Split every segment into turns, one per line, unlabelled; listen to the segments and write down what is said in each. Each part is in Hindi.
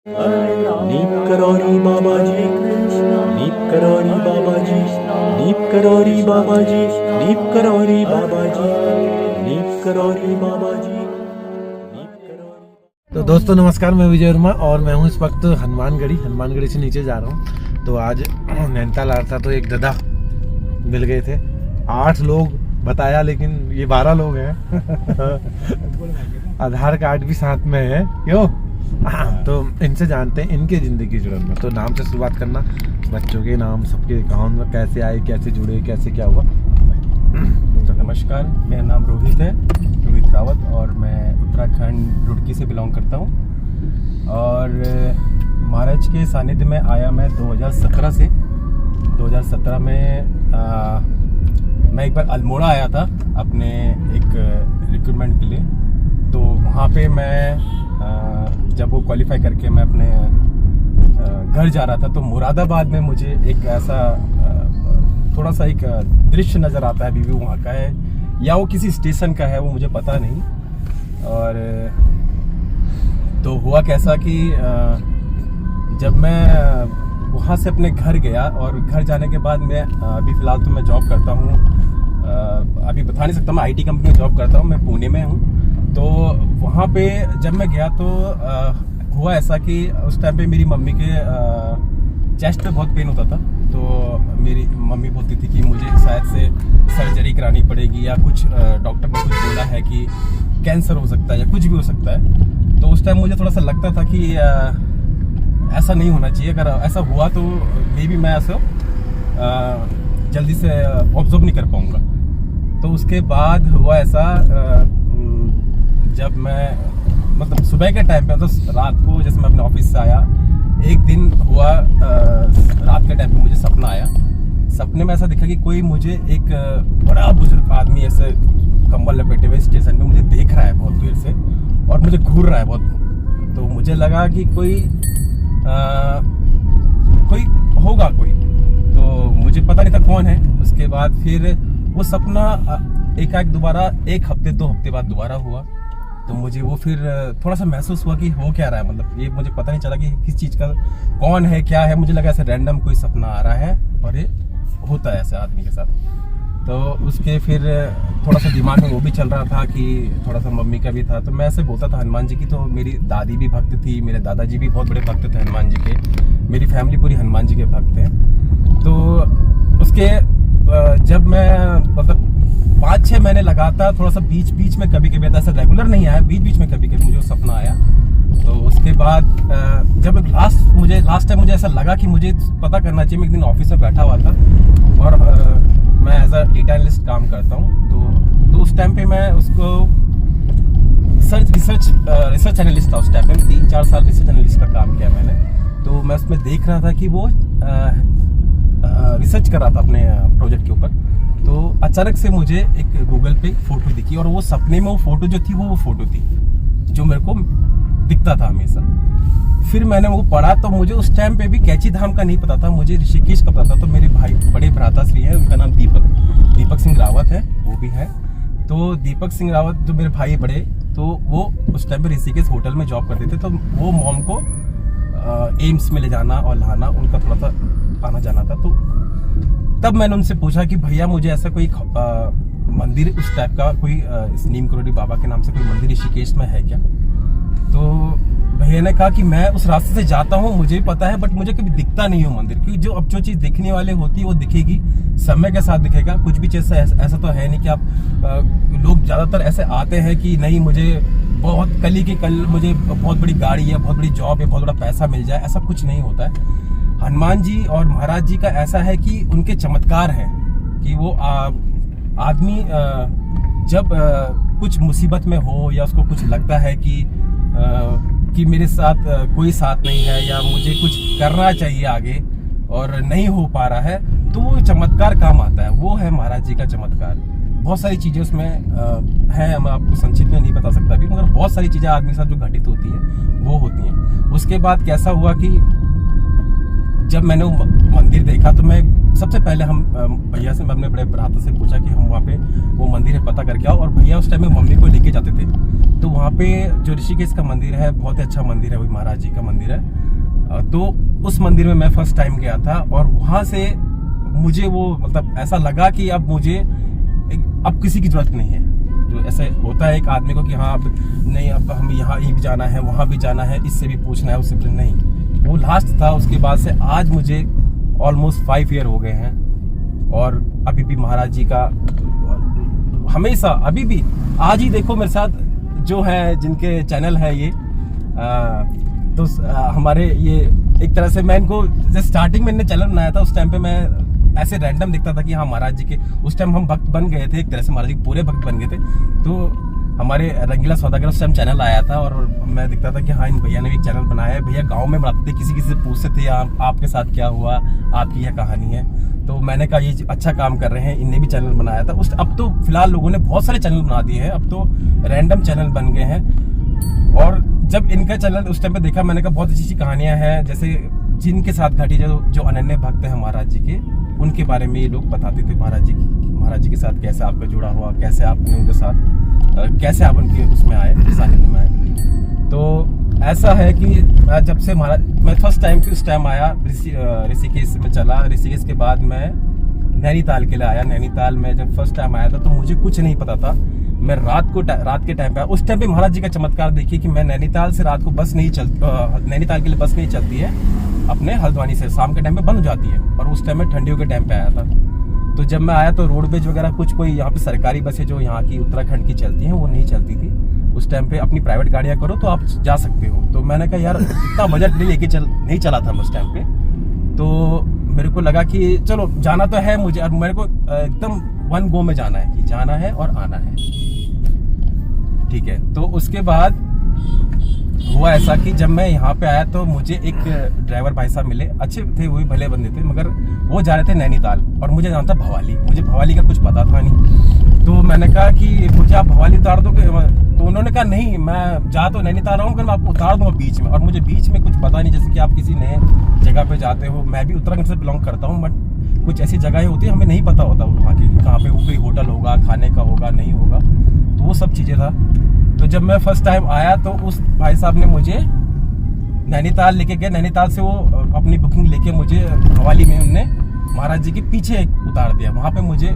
नीप करौरी बाबा जी, नीप करौरी बाबा जी, नीप करौरी बाबा जी, नीप करौरी बाबा जी, नीप करौरी बाबा जी, नीप करौरी।
तो दोस्तों नमस्कार, मैं विजय वर्मा और मैं हूँ इस वक्त हनुमानगढ़ी से नीचे जा रहा हूँ। तो आज नैनीताल आ रहा था तो एक दादा मिल गए थे। 8 लोग बताया लेकिन ये 12 लोग हैं। आधार कार्ड भी साथ में है क्यों। तो इनसे जानते हैं इनके ज़िंदगी जुड़न में। तो नाम से शुरुआत करना, बच्चों के नाम, सबके अकाउंट में कैसे आए, कैसे जुड़े, कैसे क्या हुआ।
तो नमस्कार, मेरा नाम रोहित है, रोहित रावत, और मैं उत्तराखंड रुड़की से बिलोंग करता हूँ। और महाराज के सानिध्य में आया मैं 2017 से। 2017 में मैं एक बार अल्मोड़ा आया था अपने एक रिक्रूटमेंट के लिए। तो वहाँ पे मैं जब वो क्वालिफाई करके मैं अपने घर जा रहा था तो मुरादाबाद में मुझे एक ऐसा थोड़ा सा एक दृश्य नज़र आता है। अभी भी वहाँ का है या वो किसी स्टेशन का है, वो मुझे पता नहीं। और तो हुआ कैसा कि जब मैं वहाँ से अपने घर गया और घर जाने के बाद मैं अभी फ़िलहाल तो मैं जॉब करता हूँ। अभी बता नहीं सकता, मैं आईटी कंपनी में जॉब करता हूँ, मैं पुणे में हूँ। तो वहाँ पे जब मैं गया तो हुआ ऐसा कि उस टाइम पे मेरी मम्मी के चेस्ट पे बहुत पेन होता था। तो मेरी मम्मी बोलती थी कि मुझे शायद से सर्जरी करानी पड़ेगी या कुछ डॉक्टर ने कुछ बोला है कि कैंसर हो सकता है या कुछ भी हो सकता है। तो उस टाइम मुझे थोड़ा सा लगता था कि ऐसा नहीं होना चाहिए। अगर ऐसा हुआ तो मे बी मैं ऐसा जल्दी से ऑब्जर्व नहीं कर पाऊँगा। तो उसके बाद हुआ ऐसा, जब मैं मतलब सुबह के टाइम पे मतलब रात को जैसे मैं अपने ऑफिस से आया, एक दिन हुआ रात के टाइम पे मुझे सपना आया। सपने में ऐसा दिखा कि कोई मुझे एक बड़ा बुजुर्ग आदमी ऐसे कंबल लपेटे हुए स्टेशन पे मुझे देख रहा है बहुत देर से और मुझे घूर रहा है बहुत। तो मुझे लगा कि कोई होगा कोई, तो मुझे पता नहीं था कौन है। उसके बाद फिर वो सपना एकाएक दोबारा 1 हफ्ते 2 हफ्ते बाद दोबारा हुआ। तो मुझे वो फिर थोड़ा सा महसूस हुआ कि हो क्या रहा है, मतलब ये मुझे पता नहीं चला कि किस चीज़ का कौन है क्या है। मुझे लगा ऐसे रैंडम कोई सपना आ रहा है और ये होता है ऐसे आदमी के साथ। तो उसके फिर थोड़ा सा दिमाग में वो भी चल रहा था कि थोड़ा सा मम्मी का भी था। तो मैं ऐसे बोलता था हनुमान जी की। तो मेरी दादी भी भक्त थी, मेरे दादाजी भी बहुत बड़े भक्त थे हनुमान जी के, मेरी फैमिली पूरी हनुमान जी के भक्त हैं। तो उसके जब मैं मतलब 5-6 महीने लगातार थोड़ा सा बीच बीच में कभी कभी ऐसा रेगुलर नहीं आया, बीच बीच में कभी कभी मुझे वो सपना आया। तो उसके बाद जब लास्ट टाइम मुझे ऐसा लगा कि मुझे पता करना चाहिए। मैं एक दिन ऑफिस में बैठा हुआ था और मैं एज अ डेटा एनालिस्ट काम करता हूँ। तो उस टाइम पे मैं उसको रिसर्च एनालिस्ट था। उस टाइम पे 3-4 साल रिसर्च एनालिस्ट का काम किया मैंने। तो मैं उसमें देख रहा था कि वो रिसर्च कर रहा था अपने प्रोजेक्ट के ऊपर। तो अचानक से मुझे एक गूगल पे फोटो दिखी और वो सपने में वो फोटो जो थी वो फोटो थी जो मेरे को दिखता था हमेशा। फिर मैंने वो पढ़ा तो मुझे उस टाइम पे भी कैची धाम का नहीं पता था, मुझे ऋषिकेश का पता था। तो मेरे भाई बड़े भ्राताश्री हैं, उनका नाम दीपक सिंह रावत है, वो भी है। तो दीपक सिंह रावत जो मेरे भाई बड़े, तो वो उस टाइम पे ऋषिकेश होटल में जॉब करते थे। तो वो मॉम को एम्स में ले जाना और लाना, उनका थोड़ा सा आना जाना था। तो तब मैंने उनसे पूछा कि भैया मुझे ऐसा कोई मंदिर उस टाइप का कोई नीम करोड़ी बाबा के नाम से कोई मंदिर ऋषिकेश में है क्या। तो भैया ने कहा कि मैं उस रास्ते से जाता हूँ, मुझे पता है, बट मुझे कभी दिखता नहीं हो मंदिर। क्योंकि जो चीज़ दिखने वाले होती है वो दिखेगी, समय के साथ दिखेगा। कुछ भी चीज़ ऐसा तो है नहीं कि आप लोग ज़्यादातर ऐसे आते हैं कि नहीं मुझे बहुत कल मुझे बहुत बड़ी गाड़ी है, बहुत बड़ी जॉब है, बहुत बड़ा पैसा मिल जाए, ऐसा कुछ नहीं होता है। हनुमान जी और महाराज जी का ऐसा है कि उनके चमत्कार हैं कि वो आदमी जब कुछ मुसीबत में हो या उसको कुछ लगता है कि मेरे साथ कोई साथ नहीं है या मुझे कुछ करना चाहिए आगे और नहीं हो पा रहा है, तो वो चमत्कार काम आता है। वो है महाराज जी का चमत्कार। बहुत सारी चीज़ें उसमें हैं, मैं आपको संक्षिप्त में नहीं बता सकता अभी, मगर बहुत सारी चीज़ें आदमी के साथ जो घटित होती हैं वो होती हैं। उसके बाद कैसा हुआ कि जब मैंने वो मंदिर देखा तो मैं सबसे पहले हम भैया से, मैं अपने बड़े भ्राता से पूछा कि हम वहाँ पे वो मंदिर है पता करके आओ। और भैया उस टाइम में मम्मी को लेके जाते थे। तो वहाँ पे जो ऋषिकेश का मंदिर है बहुत ही अच्छा मंदिर है, वही महाराज जी का मंदिर है। तो उस मंदिर में मैं फर्स्ट टाइम गया था और वहां से मुझे वो मतलब ऐसा लगा कि अब मुझे अब किसी की जरूरत नहीं है। जो ऐसे होता है एक आदमी को कि हाँ अब नहीं, अब हम यहाँ भी जाना है, वहां भी जाना है, इससे भी पूछना है, उससे भी नहीं, वो लास्ट था। उसके बाद से आज मुझे ऑलमोस्ट 5 ईयर हो गए हैं और अभी भी महाराज जी का हमेशा अभी भी आज ही देखो मेरे साथ जो है जिनके चैनल है ये तो हमारे ये एक तरह से मैं इनको जैसे स्टार्टिंग में इन्होंने चैनल बनाया था उस टाइम पे मैं ऐसे रैंडम दिखता था कि हाँ महाराज जी के उस टाइम हम भक्त बन गए थे, एक तरह से महाराज जी पूरे भक्त बन गए थे। तो हमारे रंगीला सौदागर उस टाइम चैनल आया था और मैं दिखता था कि हाँ इन भैया ने भी एक चैनल बनाया है। भैया गांव में बनाते थे, किसी से पूछते थे आपके साथ क्या हुआ, आपकी यह कहानी है। तो मैंने कहा ये अच्छा काम कर रहे हैं, इनने भी चैनल बनाया था उस। अब तो फिलहाल लोगों ने बहुत सारे चैनल बना दिए हैं, अब तो रैंडम चैनल बन गए हैं। और जब इनका चैनल उस टाइम पे देखा मैंने कहा बहुत अच्छी अच्छी कहानियां हैं, जैसे जिनके साथ घटी जो अनन्य भक्त है महाराज जी के, उनके बारे में ये लोग बताते थे महाराज जी के साथ कैसे आपका जुड़ा हुआ, कैसे आपने उनके साथ कैसे आप उनके उसमें आए, सानिध्य में आए। तो ऐसा है कि जब से मैं फर्स्ट टाइम उस टाइम आया ऋषिकेश में चला, ऋषिकेश के बाद मैं नैनीताल के लिए आया। नैनीताल में जब फर्स्ट टाइम आया था तो मुझे कुछ नहीं पता था। मैं रात के टाइम पे उस टाइम पे महाराज जी का चमत्कार देखिए कि मैं नैनीताल से रात को बस नहीं चलती, नैनीताल के लिए बस नहीं चलती है, अपने हल्द्वानी से शाम के टाइम पे बंद हो जाती है। और उस टाइम में ठंडियों के टाइम पे आया था। तो जब मैं आया तो रोडवेज वगैरह कुछ कोई यहाँ पे सरकारी बसें जो यहाँ की उत्तराखंड की चलती हैं वो नहीं चलती थी उस टाइम पे। अपनी प्राइवेट गाड़ियाँ करो तो आप जा सकते हो। तो मैंने कहा यार इतना बजट नहीं लेके नहीं चला था उस टाइम पे। तो मेरे को लगा कि चलो जाना तो है मुझे, और मेरे को एकदम वन गो में जाना है कि जाना है और आना है, ठीक है। तो उसके बाद हुआ ऐसा कि जब मैं यहाँ पे आया तो मुझे एक ड्राइवर भाई साहब मिले, अच्छे थे, वो भी भले बंदे थे, मगर वो जा रहे थे नैनीताल और मुझे जाना था भवाली। मुझे भवाली का कुछ पता था नहीं। तो मैंने कहा कि मुझे आप भवाली उतार दो, तो उन्होंने कहा नहीं मैं जा तो नैनीताल रहा हूँ, मैं आपको उतार दूंगा बीच में। और मुझे बीच में कुछ पता नहीं, जैसे कि आप किसी नए जगह पे जाते हो, मैं भी उत्तराखंड से बिलोंग करता हूँ, बट कुछ ऐसी जगहें होती है हमें नहीं पता होता वहाँ की कहाँ पे कोई होटल होगा, खाने का होगा नहीं होगा, तो वो सब चीज़ें था। तो जब मैं फर्स्ट टाइम आया तो उस भाई साहब ने मुझे नैनीताल लेके गए। नैनीताल से वो अपनी बुकिंग लेके मुझे भवाली में उनने महाराज जी के पीछे उतार दिया। वहाँ पे मुझे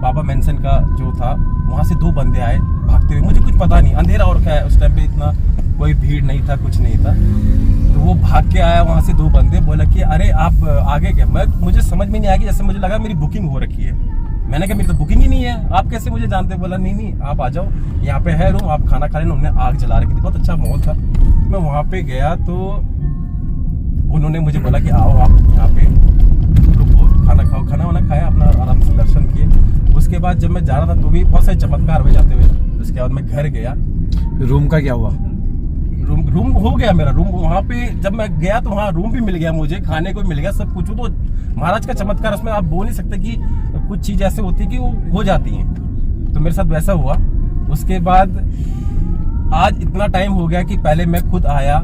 बाबा मेंशन का जो था वहाँ से 2 बंदे आए भागते हुए, मुझे कुछ पता नहीं, अंधेरा और क्या है उस टाइम पे, इतना कोई भीड़ नहीं था, कुछ नहीं था। तो वो भाग के आया वहाँ से 2 बंदे, बोला कि अरे आप आगे क्या। मुझे समझ में नहीं आया कि जैसे मुझे लगा मेरी बुकिंग हो रखी है। मैंने कहा मेरी तो बुकिंग ही नहीं है, आप कैसे मुझे जानते? बोला नहीं आप आ जाओ, यहाँ पे है रूम, आप खाना खा लेना। उन्होंने आग जला रखी थी, बहुत अच्छा माहौल था। मैं वहाँ पे गया तो उन्होंने मुझे बोला कि आओ आप यहाँ पे रुको, खाना खाओ। खाना वाना खाया, अपना आराम से दर्शन किए। उसके बाद जब मैं जा रहा था तो भी बहुत सारे चमत्कार हुए जाते हुए। उसके बाद मैं घर गया।
रूम का क्या हुआ?
रूम हो गया मेरा रूम। वहाँ पे जब मैं गया तो वहाँ रूम भी मिल गया मुझे, खाने को मिल गया, सब कुछ। तो महाराज का चमत्कार, उसमें आप बोल नहीं सकते कि कुछ चीज ऐसे होती है कि वो हो जाती हैं। तो मेरे साथ वैसा हुआ। उसके बाद आज इतना टाइम हो गया कि पहले मैं खुद आया,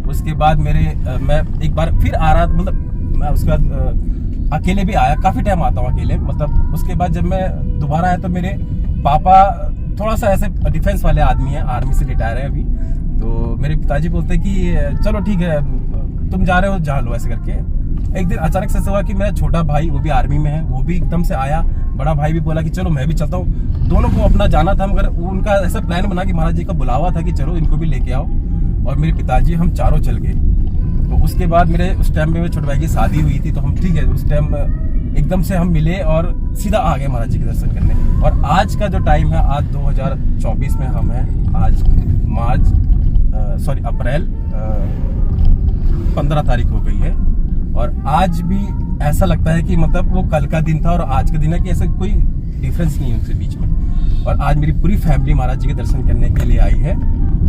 उसके बाद मैं एक बार फिर आ रहा, मतलब मैं उसके बाद अकेले भी आया, काफी टाइम आता हूँ अकेले। मतलब उसके बाद जब मैं दोबारा आया तो मेरे पापा थोड़ा सा ऐसे डिफेंस वाले आदमी है, आर्मी से रिटायर है अभी। तो मेरे पिताजी बोलते कि चलो ठीक है तुम जा रहे हो जा लो, ऐसे करके। एक दिन अचानक से हुआ कि मेरा छोटा भाई, वो भी आर्मी में है, वो भी एकदम से आया। बड़ा भाई भी बोला कि चलो मैं भी चलता हूँ। दोनों को अपना जाना था, मगर उनका ऐसा प्लान बना कि महाराज जी का बुलावा था कि चलो इनको भी लेके आओ। और मेरे पिताजी हम चारों चल गए। तो उसके बाद मेरे उस टाइम में मेरे छोटे भाई की शादी हुई थी, तो हम ठीक है उस टाइम एकदम से हम मिले और सीधा आ गए महाराज जी के दर्शन करने। और आज का जो टाइम है, आज 2024 में हम हैं, आज अप्रैल 15 तारीख हो गई है। और आज भी ऐसा लगता है कि मतलब वो कल का दिन था और आज का दिन है, कि ऐसा कोई डिफरेंस नहीं है उनके बीच में। और आज मेरी पूरी फैमिली महाराज जी के दर्शन करने के लिए आई है।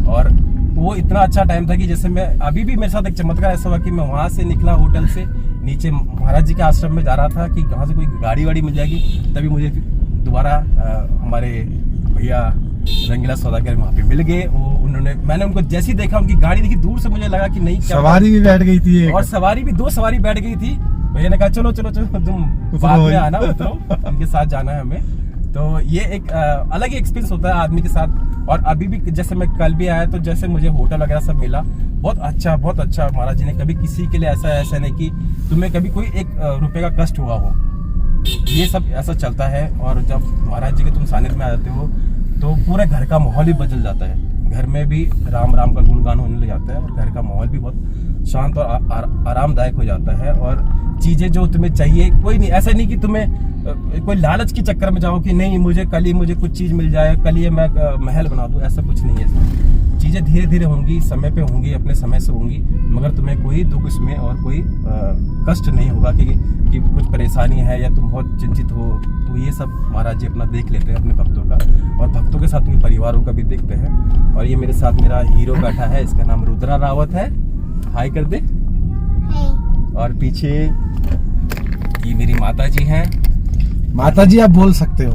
और वो इतना अच्छा टाइम था कि जैसे मैं अभी भी मेरे साथ एक चमत्कार ऐसा हुआ कि मैं वहां से निकला होटल से, नीचे महाराज जी के आश्रम में जा रहा था कि वहां से कोई गाड़ी वाड़ी मिल जाएगी, तभी मुझे दोबारा हमारे भैया रंगीला सौदागर वहाँ पे मिल गए। मैंने उनको जैसे ही देखा, उनकी गाड़ी देखी दूर से, मुझे लगा कि नहीं क्या
सवारी भी बैठ गई थी
और सवारी भी 2 सवारी बैठ गई थी। भैया ने कहा चलो तुम बाद में आना, उतरो, उनके साथ जाना है हमें। तो ये एक अलग ही एक्सपीरियंस होता है आदमी के साथ। और अभी भी जैसे मैं कल भी आया तो जैसे मुझे होटल वगैरह सब मिला, बहुत अच्छा। महाराज जी ने कभी किसी के लिए ऐसा नहीं कि तुम्हें कभी कोई 1 रुपए का कष्ट हुआ हो। ये सब ऐसा चलता है। और जब महाराज जी के तुम सानिध्य में आ जाते हो तो पूरे घर का माहौल ही बदल जाता है। घर में भी राम राम का गुणगान होने लग जाता है और घर का माहौल भी बहुत शांत और आरामदायक हो जाता है। और चीजें जो तुम्हें चाहिए, कोई नहीं, ऐसा नहीं कि तुम्हें कोई लालच के चक्कर में जाओ कि नहीं मुझे कल ही मुझे कुछ चीज मिल जाए, कल ही मैं महल बना दूं, ऐसा कुछ नहीं है। चीजें धीरे धीरे होंगी, समय पे होंगी, अपने समय से होंगी, मगर तुम्हें कोई दुख इसमें और कोई कष्ट नहीं होगा कि कुछ परेशानी है या तुम बहुत चिंतित हो। तो ये सब महाराज जी अपना देख लेते हैं अपने भक्तों का, और भक्तों के साथ उनके परिवारों का भी देखते हैं। और ये मेरे साथ मेरा हीरो बैठा है, इसका नाम रुद्रा रावत है। हाय कर दे। और पीछे ये मेरी माता जी हैं।
माता जी आप बोल सकते हो।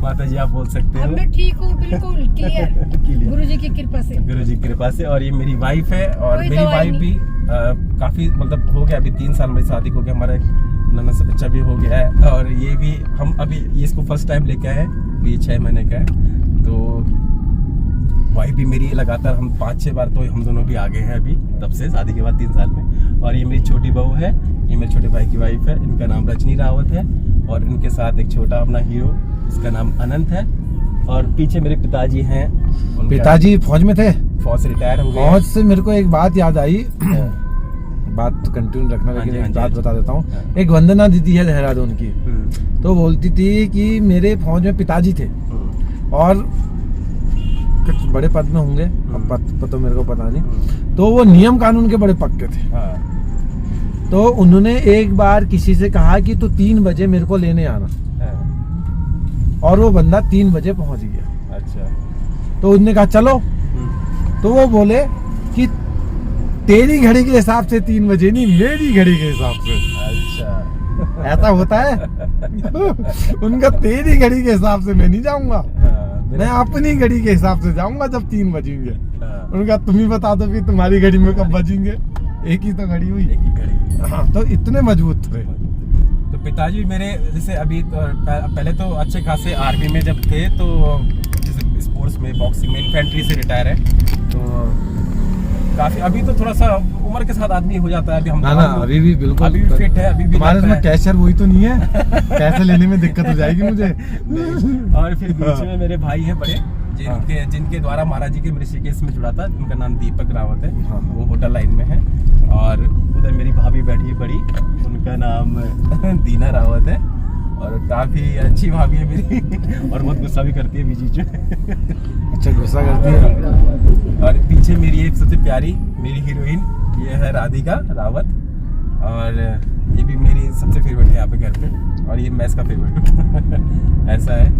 माता जी आप बोल सकते हो।
मैं ठीक हूँ, बिल्कुल क्लियर गुरु जी की कृपा से।
गुरु जी की कृपा से। और ये मेरी वाइफ है, और
कोई
मेरी वाइफ भी काफी मतलब हो गया, अभी 3 साल में शादी हो गया, हमारा नन्हा सा बच्चा भी हो गया है। और ये भी हम अभी ये इसको फर्स्ट टाइम लेके आए हैं, ये 6 महीने का है। तो वाइफ भी मेरी लगातार हम 5-6 बार तो हम दोनों भी आगे हैं अभी, तब से शादी के बाद 3 साल में। और ये मेरी छोटी बहू है, ये मेरे छोटे भाई की वाइफ है, इनका नाम रजनी रावत है। और इनके साथ एक छोटा अपना हीरो, इसका नाम अनंत है। और पीछे मेरे पिताजी हैं।
पिताजी फौज में थे?
फौज से रिटायर हो गए।
फौज से मेरे को एक बात याद आई, बात तो कंटिन्यू रखना, लेकिन एक बात बता देता हूँ। एक वंदना दीदी है देहरादून की, तो बोलती थी कि मेरे फौज में पिताजी थे और कुछ बड़े पद में होंगे, अब पद तो मेरे को पता नहीं, तो वो नियम कानून के बड़े पक्के थे। तो उन्होंने एक बार किसी से कहा कि तू 3 बजे मेरे को लेने आना, और वो बंदा 3 बजे पहुंच गया।
अच्छा।
तो उन्होंने कहा चलो, तो वो बोले कि तेरी घड़ी के हिसाब से 3 बजे नहीं, मेरी घड़ी के हिसाब से।
अच्छा।
ऐसा होता है। उनका तेरी घड़ी के हिसाब से मैं नहीं जाऊंगा, मैं अपनी घड़ी के हिसाब से जाऊंगा जब 3 बजेंगे। उनका तुम ही बता दो कि तुम्हारी घड़ी में कब बजेंगे, एक ही तो घड़ी हुई।
एक ही घड़ी।
हाँ, तो इतने मजबूत थे।
तो पिताजी मेरे जैसे अभी तो पहले तो अच्छे खासे आर्मी में जब थे, तो जैसे स्पोर्ट्स में बॉक्सिंग में इन्फेंट्री से रिटायर है, तो काफी अभी तो थोड़ा सा उम्र के साथ आदमी हो जाता है। अभी हम
ना अभी भी बिल्कुल
अभी भी फिट है, अभी भी
हमारे इसमें कैशर वही तो नहीं है। पैसे लेने में दिक्कत हो जाएगी मुझे।
और फिर बीच में मेरे भाई हैं बड़े, जिनके द्वारा महाराज जी के ऋषिकेश में जुड़ा था, उनका नाम दीपक रावत है। वो होटल लाइन में है। और उधर मेरी भाभी बैठी है बड़ी, उनका नाम दीना रावत है, और काफी अच्छी भाभी है मेरी। और बहुत गुस्सा भी करती है बीच बीच में।
अच्छा, गुस्सा करती है।
और पीछे मेरी एक सबसे प्यारी मेरी हीरोइन, ये है राधिका रावत, और ये भी मेरी सबसे फेवरेट है यहाँ पे घर पे, और ये मैं इसका फेवरेट। ऐसा है।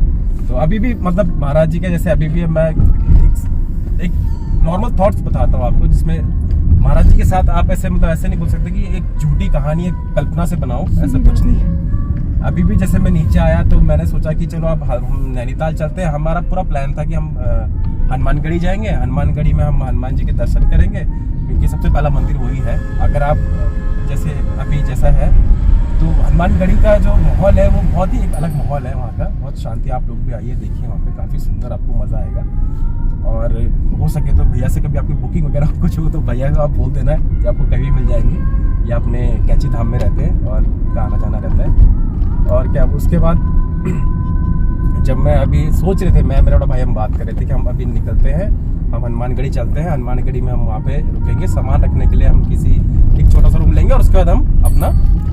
तो अभी भी मतलब महाराज जी का जैसे अभी भी मैं एक नॉर्मल थॉट्स बताता हूँ आपको, जिसमें महाराज जी के साथ आप ऐसे मतलब ऐसे नहीं बोल सकते कि एक झूठी कहानी एक कल्पना से बनाओ, ऐसा कुछ नहीं है। अभी भी जैसे मैं नीचे आया तो मैंने सोचा कि चलो अब हम नैनीताल चलते हैं। हमारा पूरा प्लान था कि हम हनुमानगढ़ी जाएंगे, हनुमानगढ़ी में हम हनुमान जी के दर्शन करेंगे, क्योंकि सबसे पहला मंदिर वही है। अगर आप जैसे अभी जैसा है तो हनुमानगढ़ी का जो माहौल है वो बहुत ही एक अलग माहौल है वहाँ का, बहुत शांति। आप लोग भी आइए, देखिए वहाँ पे काफ़ी सुंदर, आपको मज़ा आएगा। और हो सके तो भैया से कभी आपकी बुकिंग वगैरह कुछ हो तो भैया को आप बोल देना कि आपको कभी मिल जाएंगे। ये अपने कैची धाम में रहते हैं और उनका आना जाना रहता है। और क्या उसके बाद जब मैं अभी सोच रहे थे, मैं मेरा बड़ा भाई हम बात कर रहे थे कि हम अभी निकलते हैं, हम हनुमानगढ़ी चलते हैं। हनुमानगढ़ी में हम वहाँ पे रुकेंगे, सामान रखने के लिए हम किसी एक छोटा सा रूम लेंगे, और उसके बाद हम अपना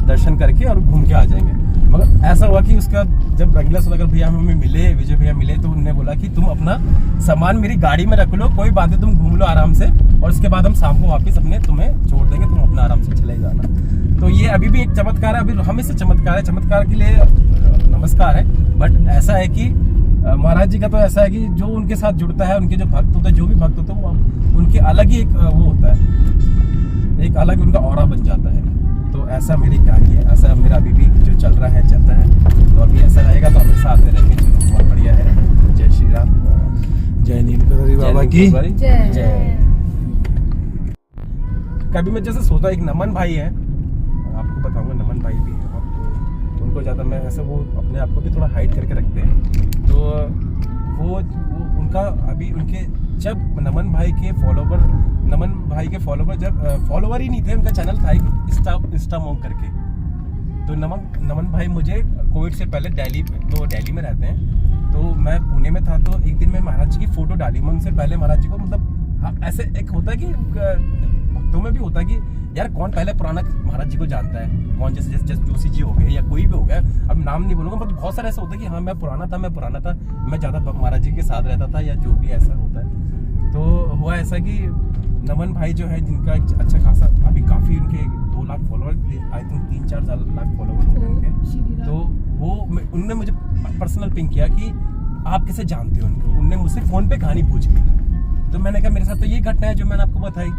दर्शन करके और घूम के आ जाएंगे। मगर ऐसा हुआ कि उसका जब रंगीला सुदागर भैया हमें मिले, विजय भैया मिले, तो उन्होंने बोला कि तुम अपना सामान मेरी गाड़ी में रख लो, कोई बात नहीं, तुम घूम लो आराम से, और उसके बाद हम शाम को वापस अपने तुम्हें छोड़ देंगे, तुम अपना आराम से चले जाना। तो ये अभी भी एक चमत्कार है, अभी हमें से चमत्कार है, चमत्कार के लिए नमस्कार है। बट ऐसा है कि महाराज जी का तो ऐसा है कि जो उनके साथ जुड़ता है, उनके जो भक्त होते हैं, जो भी भक्त होते हैं, वो उनके अलग ही एक वो होता है, एक अलग उनका ऑरा बन जाता है। तो ऐसा मेरी कहानी है, ऐसा मेरा अभी भी जो चल रहा है चलता है, तो अभी ऐसा रहेगा तो हमेशा आते रहेंगे। चलो बहुत बढ़िया है। जय श्री राम,
जय नीलकंठ बाबा की
जय। कभी मैं जैसे सोचा, एक नमन भाई है, आपको बताऊंगा, नमन भाई भी है, तो को ज़्यादा मैं ऐसे वो अपने आप को भी थोड़ा हाइड करके रखते हैं। तो वो उनका अभी उनके जब नमन भाई के फॉलोवर जब फॉलोवर ही नहीं थे, उनका चैनल था एक इंस्टा मॉन्ग करके। तो नमन भाई मुझे कोविड से पहले दिल्ली में रहते हैं, तो मैं पुणे में था। तो एक दिन मैं महाराज जी की फोटो डाली। मैं उनसे पहले महाराज जी को मतलब हाँ, ऐसे एक होता है कि भक्तों में भी होता है कि यार कौन पहले पुराना महाराज जी को जानता है, कौन जैसे जोशी जी हो गए या कोई भी हो गया, अब नाम नहीं बोलूंगा, मतलब बहुत सारा ऐसा होता है कि हाँ मैं पुराना था, मैं ज़्यादा महाराज जी के साथ रहता था या जो भी ऐसा होता है। तो हुआ ऐसा कि नमन भाई जो है, जिनका अच्छा खासा अभी काफ़ी उनके 2 lakh follower, I think 3-4 lakh follower हो गए उनके। तो वो उन्होंने मुझे पर्सनल पिंग किया कि आप कैसे जानते हो उनको। उनने मुझसे फ़ोन पे कहानी पूछ ली। तो मैंने कहा मेरे साथ तो ये घटना है जो मैंने आपको बताई।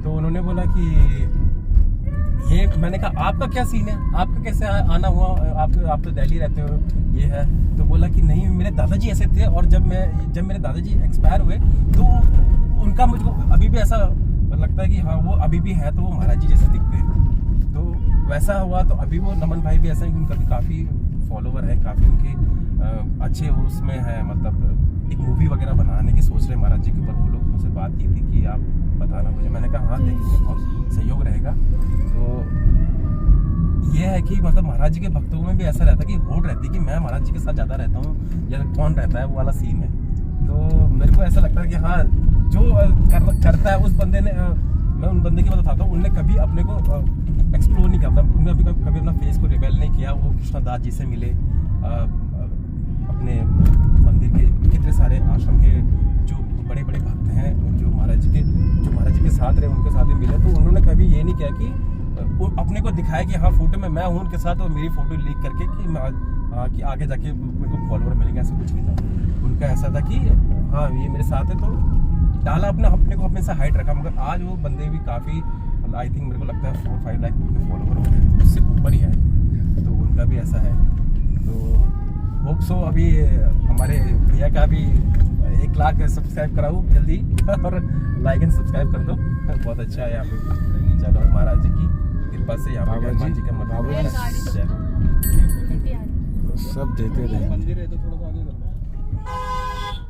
तो उन्होंने बोला कि ये, मैंने कहा आपका क्या सीन है, आपका कैसे आना हुआ, आप तो दिल्ली रहते हो, ये है। तो बोला कि नहीं मेरे दादाजी ऐसे थे, और जब मेरे दादाजी एक्सपायर हुए तो उनका मुझको अभी भी ऐसा लगता है कि हाँ वो अभी भी है, तो वो महाराज जी जैसे दिखते हैं। तो वैसा हुआ। तो अभी वो नमन भाई भी ऐसा है कि उनका भी काफ़ी फॉलोवर है, काफ़ी उनके अच्छे उसमें है, मतलब एक मूवी वगैरह बनाने की सोच रहे महाराज जी के ऊपर। वो लोग मुझसे बात की थी कि आप बताना मुझे। मैंने कहा हाँ देखेंगे, बहुत सहयोग रहेगा। तो ये है कि मतलब महाराज जी के भक्तों में भी ऐसा रहता है कि होड़ रहती है कि मैं महाराज जी के साथ ज़्यादा रहता हूँ या कौन रहता है, वो वाला सीन है। तो मेरे को ऐसा लगता है कि हाँ जो करता है उस बंदे ने, मैं उन बंदे की बात बताता हूँ, उनने कभी अपने को एक्सप्लोर नहीं किया, मतलब उन्होंने कभी अपना फेस को रिवेल नहीं किया। वो कृष्णदास जी से मिले, अपने मंदिर के कितने सारे आश्रम के जो बड़े बड़े भक्त हैं जो महाराज जी के साथ रहे, उनके साथ भी मिले। तो उन्होंने कभी ये नहीं किया कि अपने को दिखाया कि हाँ फोटो में मैं हूँ उनके साथ और मेरी फोटो लीक करके कि आगे जाके मेरे को फॉलोवर मिलेंगे, ऐसा कुछ नहीं था। उनका ऐसा था कि हाँ ये मेरे साथ है, तो डाला अपने को अपने से हाइट रखा। मगर आज वो बंदे भी काफ़ी, आई थिंक मेरे को लगता है 4-5 लाख उनके फॉलोवर हो गए, उससे ऊपर ही है। तो उनका भी ऐसा है। तो होप सो अभी हमारे भैया का भी 1 लाख सब्सक्राइब कराऊँ जल्दी, और लाइक एंड सब्सक्राइब कर दो। बहुत अच्छा है यहाँ पे चलो, महाराज जी की कृपा से यहाँ पे हनुमान जी का मंदिर
सब देते रहे।
मंदिर है तो थोड़ा